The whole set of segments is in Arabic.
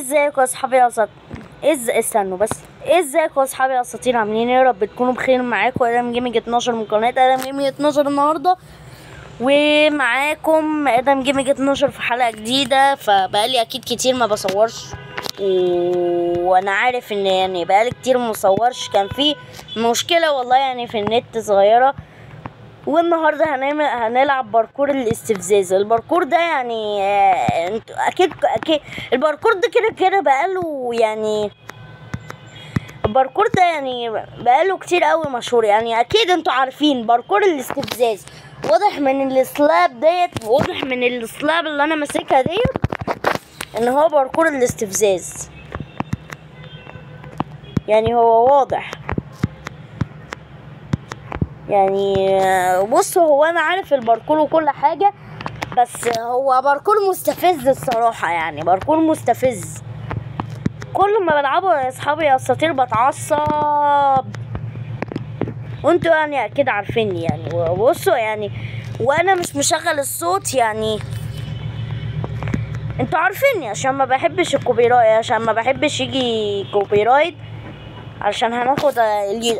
ازيكم يا اصحابي يا استنوا بس. ازيكم يا اصحابي يا اساطير، عاملين ايه؟ يا رب تكونوا بخير. معاكم ادم جيمنج 12 من قناه ادم جيمنج 12 النهارده، ومعاكم ادم جيمنج 12 في حلقه جديده. فبقالي اكيد كتير ما بصورش، وانا عارف ان يعني بقالي كتير ما بصورش، كان في مشكله والله يعني في النت صغيره. والنهارده هنلعب باركور الاستفزاز. الباركور ده يعني انتوا اكيد الباركور ده كده بقاله يعني الباركور ده يعني بقاله كتير قوي مشهور، يعني اكيد انتوا عارفين باركور الاستفزاز. واضح من السلاب ديت، واضح من السلاب اللي انا ماسكها ديت ان هو باركور الاستفزاز، يعني هو واضح. يعني بصوا، هو انا عارف الباركور وكل حاجة، بس هو باركور مستفز الصراحة، يعني باركور مستفز. كل ما بلعبه يا اصحابي يا اساطير بتعصب، وانتوا يعني اكيد عارفيني. يعني بصوا يعني، وانا مش مشغل الصوت، يعني انتوا عارفيني عشان ما بحبش الكوبيرايت، عشان ما بحبش يجي كوبيرايت، عشان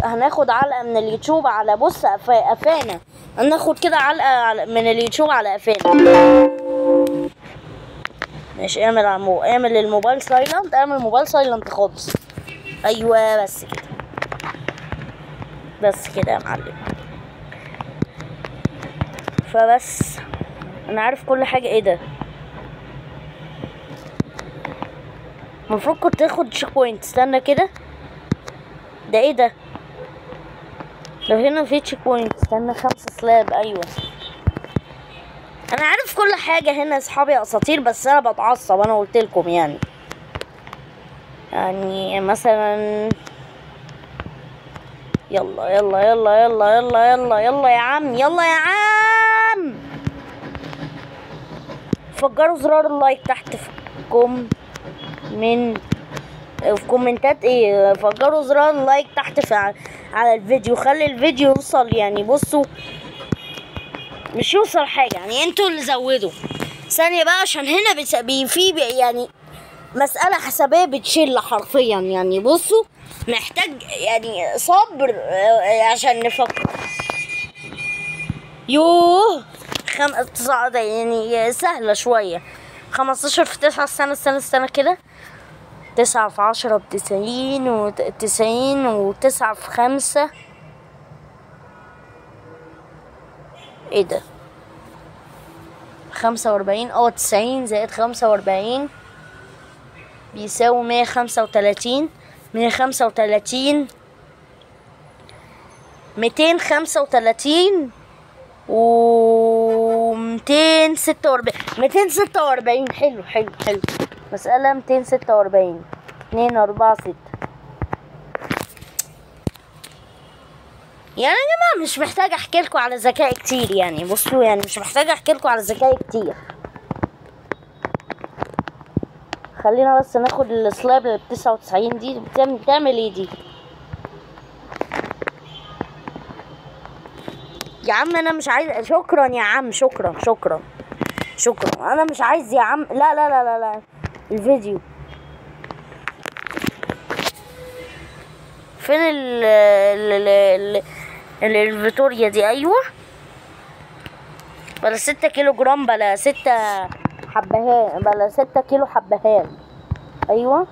هناخد علقة من اليوتيوب على بص قفانا. هناخد كده علقة من اليوتيوب على قفانا. ماشي، اعمل الموبايل سايلنت، اعمل الموبايل سايلنت خالص. ايوه بس كده، بس كده يا معلم. فبس انا عارف كل حاجة. ايه ده؟ المفروض كنت تاخد تشيك بوينت. استنى كده، ده ايه ده؟ لو هنا في تشيك بوينت، استنى 5 سلاب. ايوه انا عارف كل حاجة هنا يا اصحابي يا اساطير، بس انا بتعصب. انا قلت لكم يعني مثلا يلا يلا يلا يلا يلا يلا يلا يا عم، يلا يا عم. فجروا زرار اللايك تحت في كومنتات. ايه، فجروا زرار اللايك تحت على الفيديو. خلي الفيديو يوصل، يعني بصوا مش يوصل حاجة، يعني انتوا اللي زودوا ثانية بقى، عشان هنا في يعني مسألة حسابية بتشيل حرفيا. يعني بصوا، محتاج يعني صبر عشان نفكر. يوه يعني سهلة شوية. 15 في 9 استنى كده. 9 في 10 ب90، و90 و9 في 5. ايه ده؟ 45. 90 زائد 45 بيساوي 135. 235 و 246. حلو. مسألة 246. 2 4 6. يعني يا جماعة مش محتاج احكي لكم على ذكاء كتير. يعني بصوا، يعني مش محتاج احكي لكم على ذكاء كتير. خلينا بس ناخد السلاب اللي ب99 دي. بتعمل ايه دي يا عم؟ انا مش عايز. شكرا يا عم، شكرا. انا مش عايز يا عم. لا الفيديو فين؟ الفيتوريا دي. ايوه، بلا 6 كيلو جرام، بلا 6 حبهان، بلا 6 كيلو حبهان. ايوه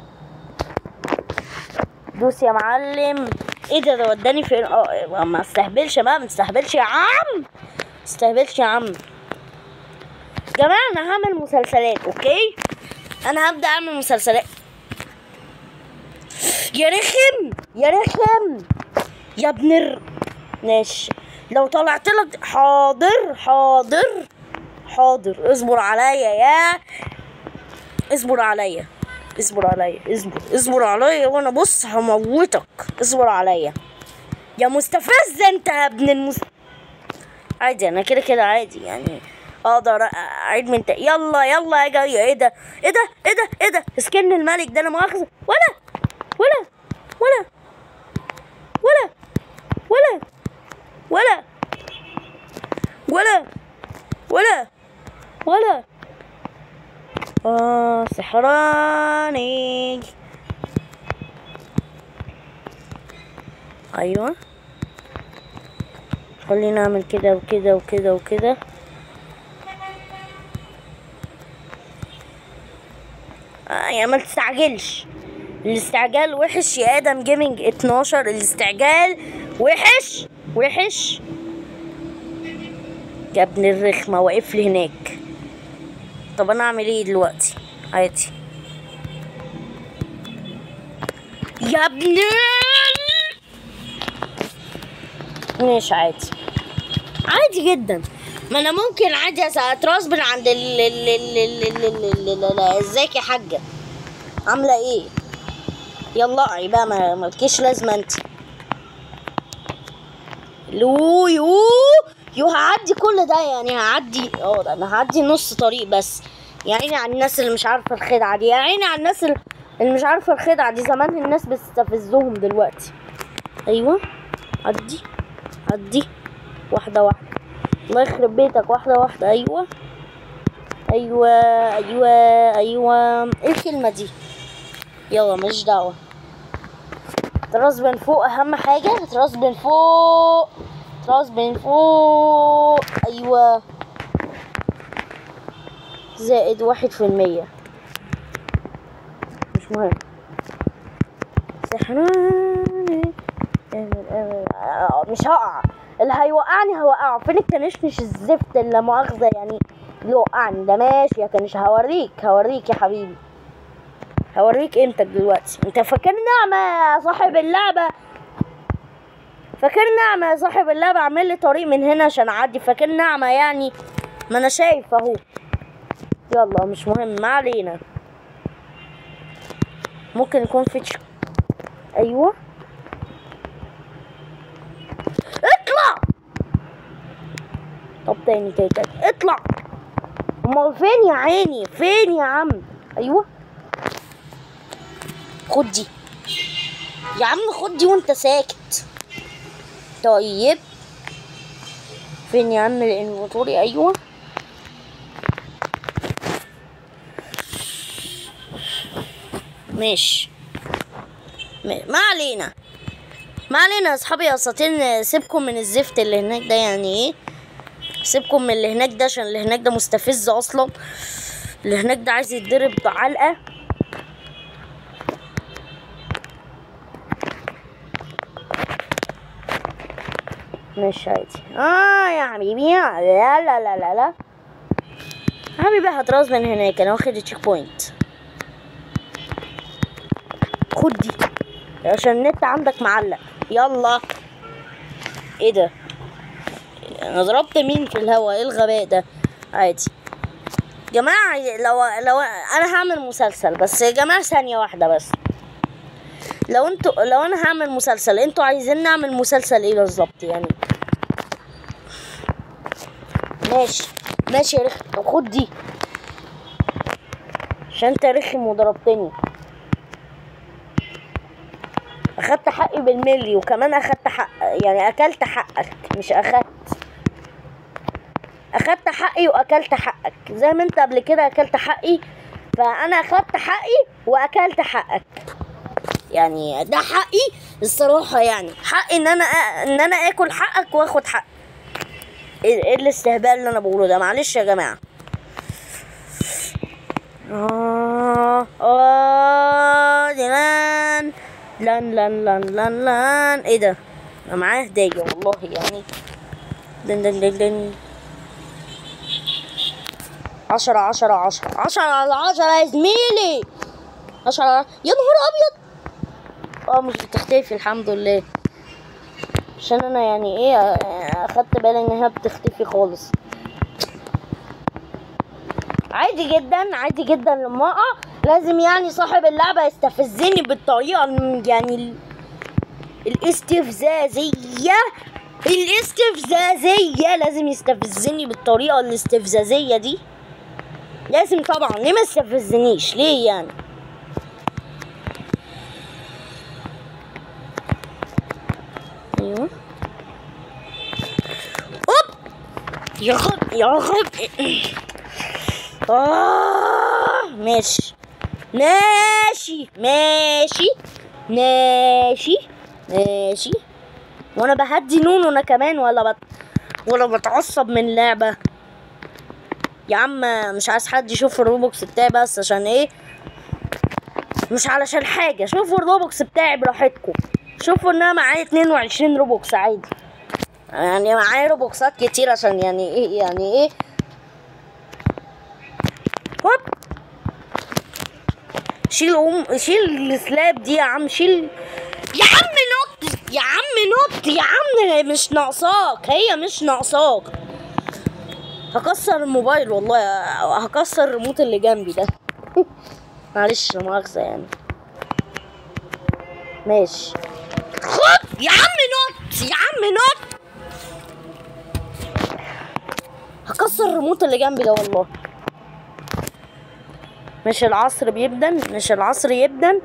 دوس يا معلم. ايه ده وداني فين؟ ما استهبلش بقى، ما تستهبلش يا عم، استهبلش يا عم. جماعة انا هعمل مسلسلات، اوكي؟ انا هبدأ اعمل مسلسلات. يا رخم يا ابن ماشي. لو طلعت لك حاضر. اصبر عليا وانا بص هموتك. اصبر عليا يا مستفز انت يا ابن عادي، انا كده عادي، يعني اقدر اعيد من يلا يا جاي. ايه ده سكن الملك ده، انا مؤاخذة. ولا سحراني. ايوه خلينا نعمل كده وكده وكده وكده. يعني ما تستعجلش، الاستعجال وحش يا ادم جيمنج 12، الاستعجال وحش وحش. يا ابن الرخمه واقف لي هناك. طب انا اعمل ايه دلوقتي؟ عادي يا ابن مش عادي، عادي جدا. ما انا ممكن عادي اترسبن عند ازيك يا حاجه عامله ايه؟ يلا بقى ما لكيش لازمه انت. يو هعدي كل ده، يعني هعدي انا هعدي نص طريق بس. يا عيني على الناس اللي مش عارفه الخدعه دي، يا عيني على الناس اللي مش عارفه الخدعه دي. زمان الناس بتستفزهم دلوقتي. ايوه عدي واحده واحده، الله يخرب بيتك، واحده واحده. ايوه ايه الكلمه دي؟ يلا ماليش دعوه. ترسبن فوق اهم حاجه، ترسبن فوق. ايوه زائد 1%، مش مهم. سحراني مش هقع، اللي هيوقعني هوقعه. فين الكنشنش الزفت اللي لا مؤاخذه يعني اللي وقعني ده؟ ماشي يا كنش، هوريك يا حبيبي، هوريك قيمتك دلوقتي. انت فاكر نعمة يا صاحب اللعبة؟ اعمل لي طريق من هنا عشان اعدي. فاكر نعمة يعني؟ ما انا شايف اهو. يلا مش مهم، ما علينا. ممكن يكون في ايوه اطلع. طب تاني اطلع. امال فين يا عيني؟ فين يا عم؟ ايوه خد دي يا عم، خد دي وانت ساكت. طيب فين يا عم الانفنتوري؟ ايوه ماشي. ما علينا يا اصحابي يا اساطين. سيبكم من الزفت اللي هناك ده. يعني ايه سيبكم من اللي هناك ده؟ عشان اللي هناك ده مستفز اصلا. اللي هناك ده عايز يتضرب علقه. مش عادي يا حبيبي. لا حبيبي هتراز من هناك. انا واخد التشيك بوينت. خد دي عشان النت عندك معلق. يلا ايه ده؟ انا ضربت مين في الهوا؟ ايه الغباء ده؟ عادي جماعة. لو انا هعمل مسلسل بس يا جماعة، ثانية واحدة بس. لو انا هعمل مسلسل، انتوا عايزين نعمل مسلسل ايه بالظبط يعني؟ ماشي يا رخم. طب خد دي عشان انت رخم وضربتني. اخدت حقي بالملي، وكمان اخدت حق يعني اكلت حقك، مش اخدت حقي واكلت حقك. زي ما انت قبل كده اكلت حقي، فانا اخدت حقي واكلت حقك. يعني ده حقي الصراحه، يعني حقي ان انا اكل حقك واخد حق. ايه الاستهبال اللي انا بقوله ده؟ معلش يا جماعه. لان ايه ده؟ انا معاه هديه والله يعني. دن 10 على 10 يا زميلي. 10 يا نهار ابيض. مش بتختفي الحمد لله، عشان انا يعني ايه اخدت بالي انها بتختفي خالص. عادي جدا لما اقع لازم يعني صاحب اللعبة يستفزني بالطريقة يعني الاستفزازية. لازم يستفزني بالطريقة الاستفزازية دي. لازم طبعا. ليه ما يستفزنيش؟ ليه يعني؟ ايوه اوب يا خب. ماشي ماشي ماشي ماشي ماشي. وانا بهدي نون انا كمان ولا بتعصب من لعبة يا عم. مش عايز حد يشوف الروبوكس بتاعي بس عشان ايه؟ مش علشان حاجة. شوفوا الروبوكس بتاعي براحتكم. شوفوا ان انا معايا 22 روبوكس عادي. يعني معايا روبوكسات كتير عشان يعني ايه هوب. شيل السلاب دي يا عم. شيل يا عم نط يا عم نط يا عم. هي مش ناقصاك. هي مش ناقصاك. هكسر الموبايل والله. هكسر الريموت اللي جنبي ده. معلش لا مؤاخذة يعني. ماشي خد يا عم نط يا عم نط. هكسر الريموت اللي جنبي ده والله. مش العصر بيبدن. مش العصر يبدن.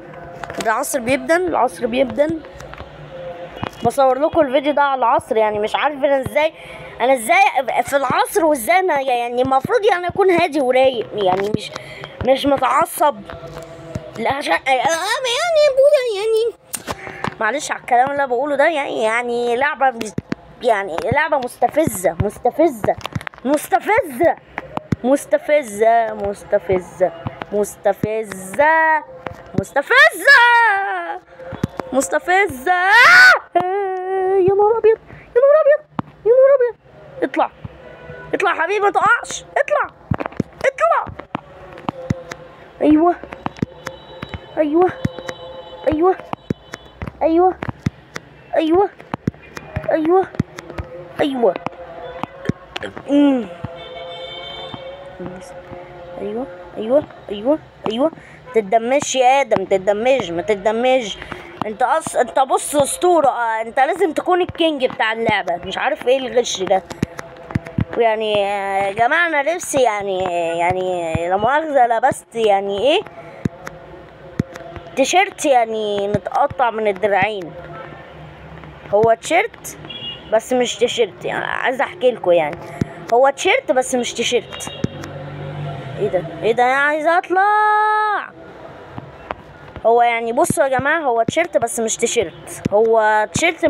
ده العصر بيبدن. العصر بيبدن. بصور لكم الفيديو ده على العصر. يعني مش عارف انا ازاي في العصر وازاي انا يعني المفروض يعني اكون هادي ورايق. يعني مش متعصب. لا عشان يعني معلش على الكلام اللي انا بقوله ده. يعني لعبة مستفزة مستفزة مستفزة مستفزة مستفزة مستفزة مستفزة مستفزة. يا نهار ابيض يا نهار ابيض يا نهار ابيض. اطلع اطلع يا حبيبي ما تقعش. اطلع اطلع. ايوه ايوه ايوه ايوه ايوه ايوه ايوه ايوه ايوه ايوه ايوه. متتدمجش يا ادم. ما تتدمج. انت بص اسطوره. انت لازم تكون الكينج بتاع اللعبه. مش عارف ايه الغش ده يعني. يا جماعه انا نفسي يعني لا مؤاخذه لبست يعني ايه تيشيرت يعني متقطع من الدراعين. هو تيشيرت بس مش تيشيرت. يعني عايز احكي لكم يعني هو تيشيرت بس مش تيشيرت. ايه ده انا عايز اطلع. هو يعني بصوا يا جماعه هو تيشيرت بس مش تيشيرت. هو تيشيرت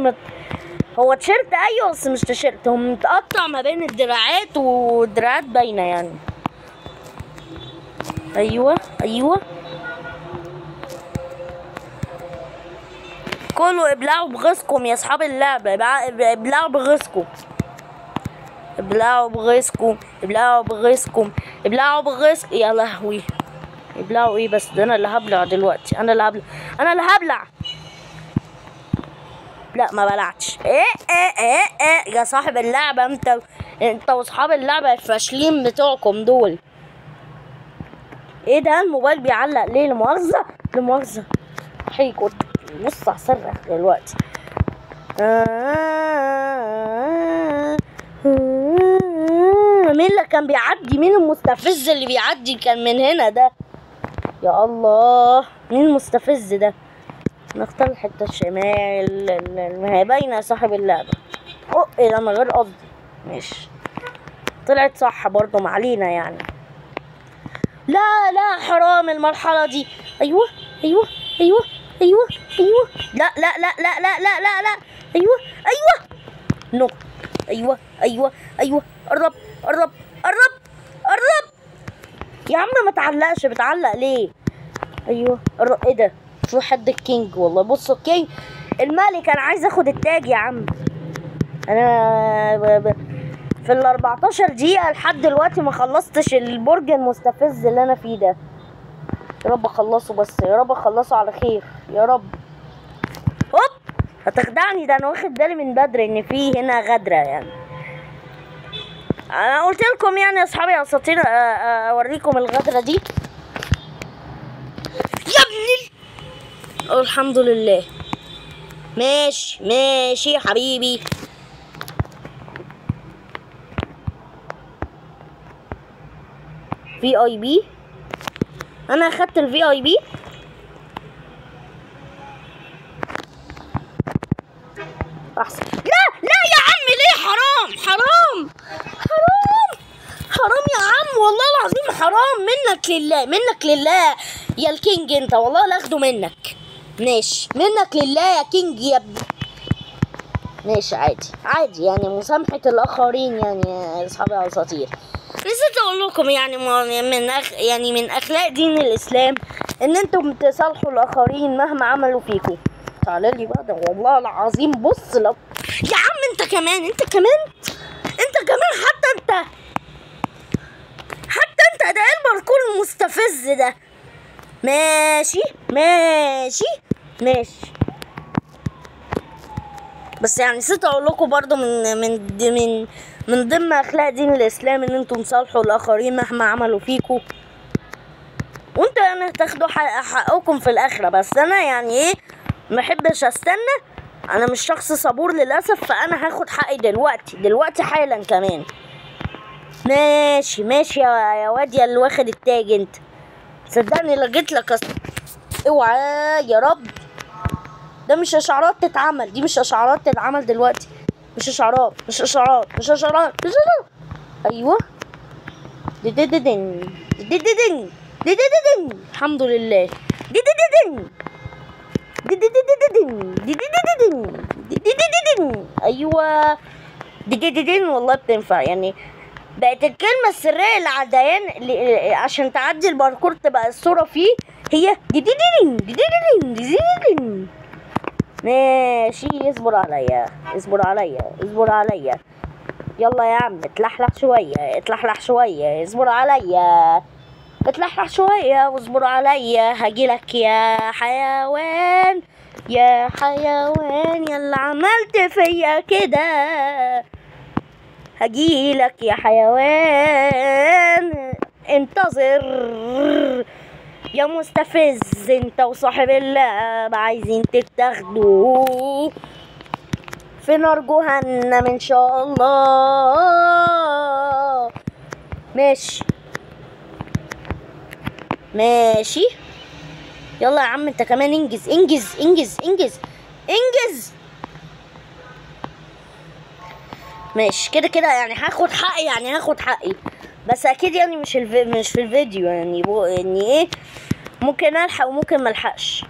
ايوه بس مش تيشيرت. هو متقطع ما بين الدراعات والدراعات باينه يعني. ايوه ايوه. كلوا ابلعوا بغيظكم يا اصحاب اللعبه. ابلعوا بغيظكم. ابلعوا بغيظكم. ابلعوا بغيظكم. ابلعوا بغيظكم. يا لهوي. ابلعوا ايه بس؟ ده انا اللي هبلع دلوقتي. انا اللي هبلع. لا ما بلعتش. ايه يا صاحب اللعبه. انت واصحاب اللعبه الفاشلين بتوعكم دول. ايه ده الموبايل بيعلق ليه؟ لمؤاخذه حيكون. بص هصرخ دلوقتي. مين اللي كان بيعدي؟ مين المستفز اللي بيعدي كان من هنا ده؟ يا الله مين المستفز ده؟ نختار الحته الشمال. ما هي باينه يا صاحب اللعبه. ايه ده من غير قصدي. ماشي طلعت صح برضو. ما علينا يعني. لا حرام المرحله دي. ايوه ايوه ايوه ايوه ايوه. لا لا لا لا لا لا لا لا. ايوه نو. ايوه قرب يا عم. ما تعلقش. بتعلق ليه؟ ايوه ايه ده؟ في حد الكينج والله. بصوا الكينج الملك. انا عايز اخد التاج يا عم. انا في ال 14 دقيقة لحد دلوقتي ما خلصتش البرج المستفز اللي انا فيه ده. يا رب اخلصه بس. يا رب اخلصه على خير يا رب. هوب هتخدعني. ده انا واخد بالي من بدري ان في هنا غدرة يعني. انا قلت لكم يعني يا اصحابي يا اساطير اوريكم الغدرة دي يا ابني. الحمد لله. ماشي يا حبيبي. VIP. انا اخدت VIP. احسن. لا يا عم ليه؟ حرام يا عم والله العظيم حرام. منك لله يا الكينج انت والله لا اخده منك. ماشي منك لله يا كينج يا ابني. ماشي عادي عادي يعني مسامحة الآخرين يعني يا أصحابي الأساطير. نسيت أقول لكم يعني من أخلاق دين الإسلام إن أنتم تصالحوا الآخرين مهما عملوا فيكم. تعالى لي بقى ده والله العظيم. بص لو يا عم أنت كمان حتى أنت ده إيه الباركور المستفز ده. ماشي بس يعني نسيت اقول لكم برضه من ضمن اخلاق دين الاسلام ان انتم تصالحوا الاخرين مهما عملوا فيكم، وانتوا يعني هتاخدوا حقكم في الاخره. بس انا يعني ايه محبش استنى، انا مش شخص صبور للاسف، فانا هاخد حقي دلوقتي حالا كمان. ماشي يا واد يا اللي واخد التاج انت، صدقني لقيت لك اوعى يا رب. ده مش اشعارات تتعمل، دي مش اشعارات تتعمل دلوقتي، مش اشعارات. ايوه دين الحمد لله. ايوه دين والله بتنفع يعني. بقت الكلمة السرية اللي على الديان عشان تعدي الباركور تبقى الصورة فيه هي دين. ماشي اصبر عليا. يلا يا عم اتلحلح شوية اصبر عليا. اتلحلح شوية واصبر عليا. هجيلك يا حيوان يا اللي عملت فيا كده. هجيلك يا حيوان انتظر يا مستفز انت وصاحب اللعب عايزين تتاخدوا في نار جهنم ان شاء الله. ماشي يلا يا عم انت كمان انجز. ماشي كده يعني هاخد حقي بس اكيد يعني مش في الفيديو يعني يعني ايه، ممكن الحق وممكن ملحقش.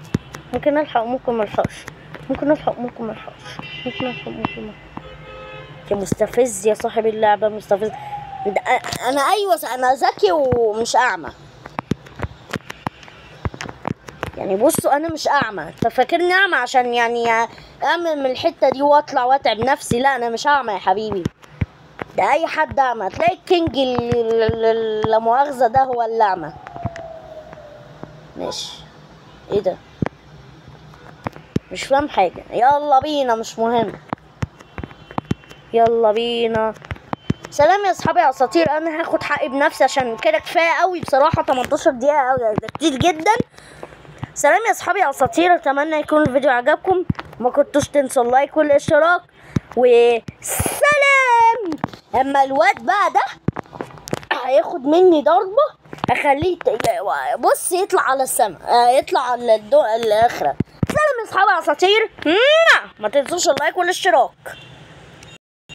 يا مستفز يا صاحب اللعبة مستفز. انا ذكي ومش اعمى يعني. بصوا انا مش اعمى، انت فاكرني اعمى عشان يعني اعمل من الحتة دي واطلع واتعب نفسي؟ لا انا مش اعمى يا حبيبي، ده اي حد اعمى. تلاقي الكينج لا مؤاخذة ده هو اللي اعمى. ماشي ايه ده مش فاهم حاجة. يلا بينا مش مهم، يلا بينا. سلام يا اصحابي يا اساطير، انا هاخد حقي بنفسي عشان كده كفايه قوي بصراحه. 18 دقيقه قوي ده كتير جدا. سلام يا اصحابي يا اساطير، اتمنى يكون الفيديو عجبكم. ما كنتوش تنسوا اللايك والاشتراك وسلام. اما الواد بقى ده هياخد مني ضربه اخليه بص يطلع على السما، يطلع على الاخره. سلام يا اصحابي يا اساطير، ما تنسوش اللايك والاشتراك.